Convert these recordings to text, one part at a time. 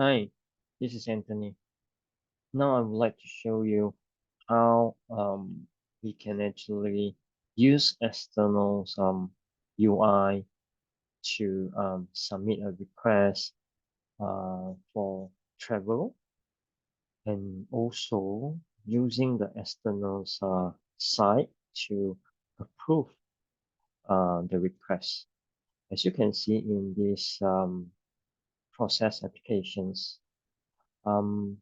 Hi, this is Anthony. Now I would like to show you how we can actually use external UI to submit a request for travel, and also using the external site to approve the request. As you can see in this process applications, um,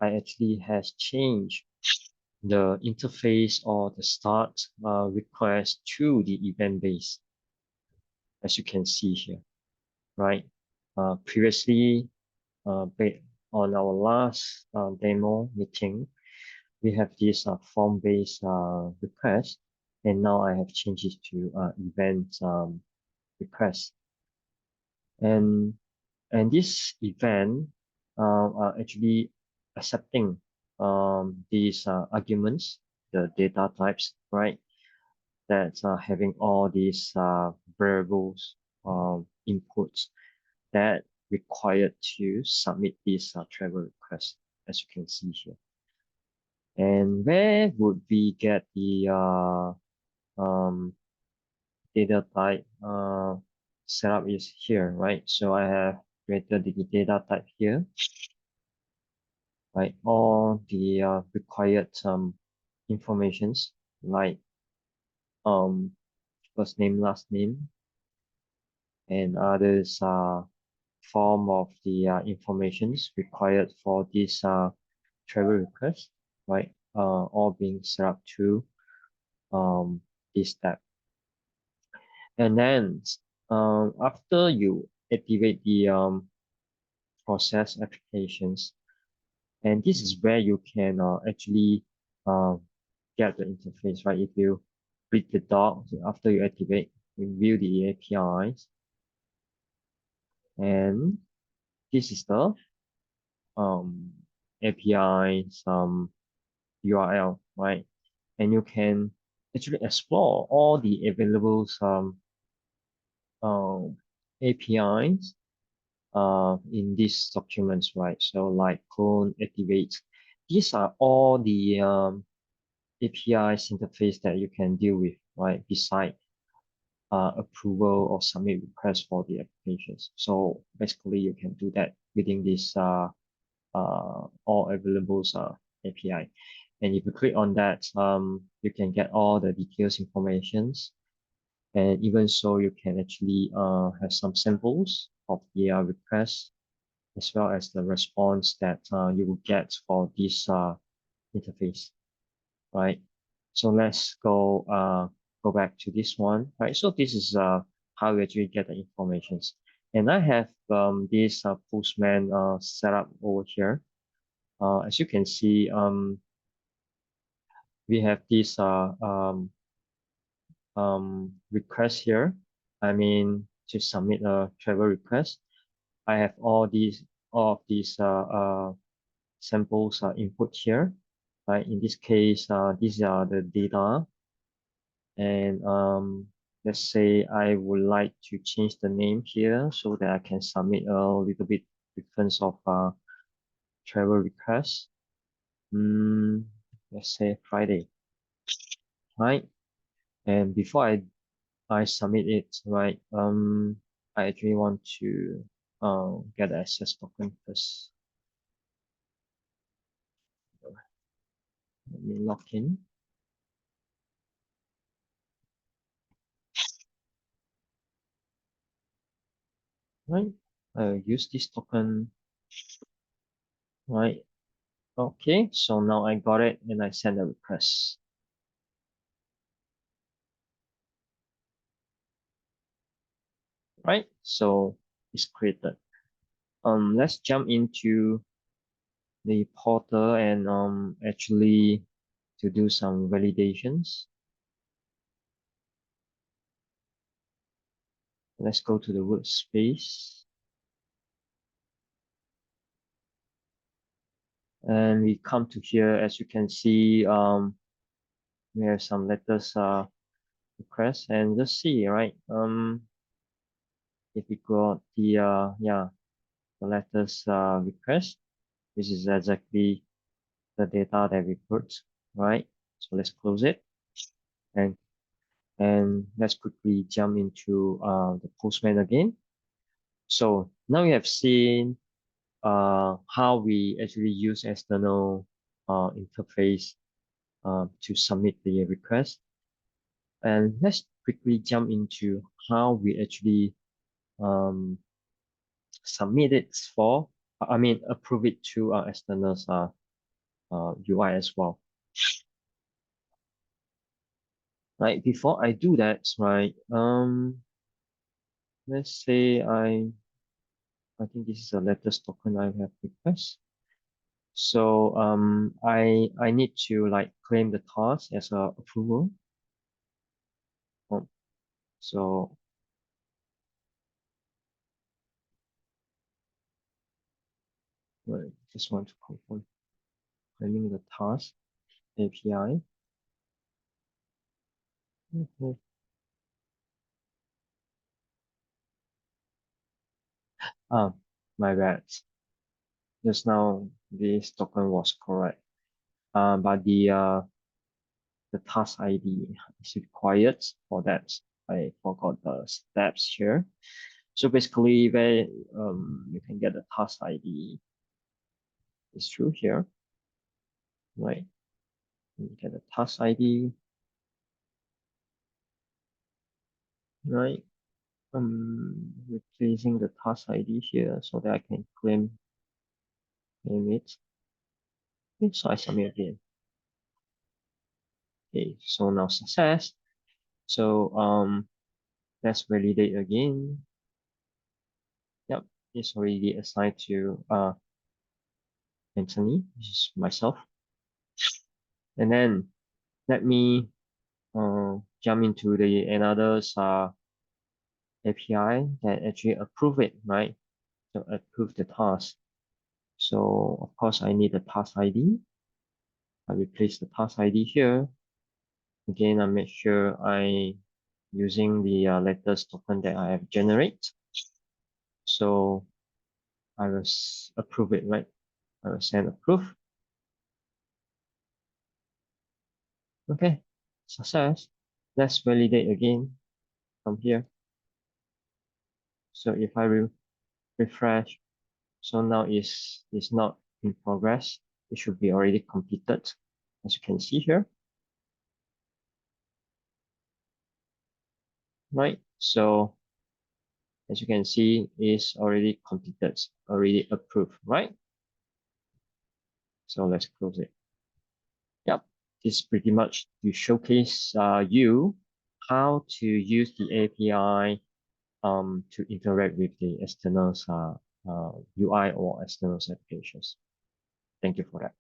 I actually has changed the interface or the start request to the event base, as you can see here, right? Previously, on our last demo meeting, we have this form-based request, and now I have changed it to event request. And this event are actually accepting these arguments, the data types, right? That having all these variables inputs that required to submit this travel request, as you can see here. And where would we get the um, data type setup is here, right? So I have created the data type here, right? All the required informations like first name, last name, and others form of the informations required for this travel request, right? All being set up to this step. And then after you activate the process applications, and this is where you can actually uh, get the interface, right? If you read the doc after you activate, you view the APIs, and this is the um, API URL, right? And you can actually explore all the available APIs in these documents, right? So like clone, activate, these are all the APIs interface that you can deal with, right? Beside approval or submit request for the applications. So basically, you can do that within this all available API. And if you click on that, you can get all the details informations. And even so, you can actually have some samples of the request as well as the response that you will get for this interface, right? So let's go back to this one, right? So this is how you actually get the informations. And I have this Postman set up over here. As you can see, we have this request here. I mean, to submit a travel request. I have all of these samples input here. Right? In this case, these are the data, and let's say I would like to change the name here so that I can submit a little bit difference of travel request. Mm, let's say Friday, right? And before I submit it, right? I actually want to get the access token first. Let me log in. Right? I'll use this token, right? Okay, so now I got it and I send a request. Right? So it's created. Let's jump into the portal and actually to do some validations. Let's go to the workspace. And we come to here, as you can see, we have some letters request, and just see, right? If we got the yeah, the latest request. This is exactly the data that we put, right? So let's close it and let's quickly jump into the Postman again. So now we have seen how we actually use external interface to submit the request. And let's quickly jump into how we actually um, submit it for, I mean, approve it to our externals UI as well. Right, before I do that, right, let's say I think this is a latest token I have request. So I need to like claim the task as a approval. So I just want to confirm claiming the task API. Mhm. Ah, my bad. Just now this token was correct. But the task ID is required for that. I forgot the steps here. So basically, where you can get the task ID is through here, right? You get the task ID, right? Replacing the task ID here so that I can claim it. Okay, so I submit again. Okay, so now success. So let's validate again. Yep, it's already assigned to Anthony, which is myself. And then let me jump into the another API that actually approve it, right? So approve the task. So of course I need the task ID. I replace the task ID here. Again, I make sure I using the latest token that I have generate. So I will approve it, right? I will send approve. Okay, success. Let's validate again from here. So if I refresh, so now is not in progress. It should be already completed, as you can see here, right? So as you can see, is already completed, already approved, right? So let's close it. Yep, this is pretty much to showcase you how to use the API to interact with the external UI or external applications. Thank you for that.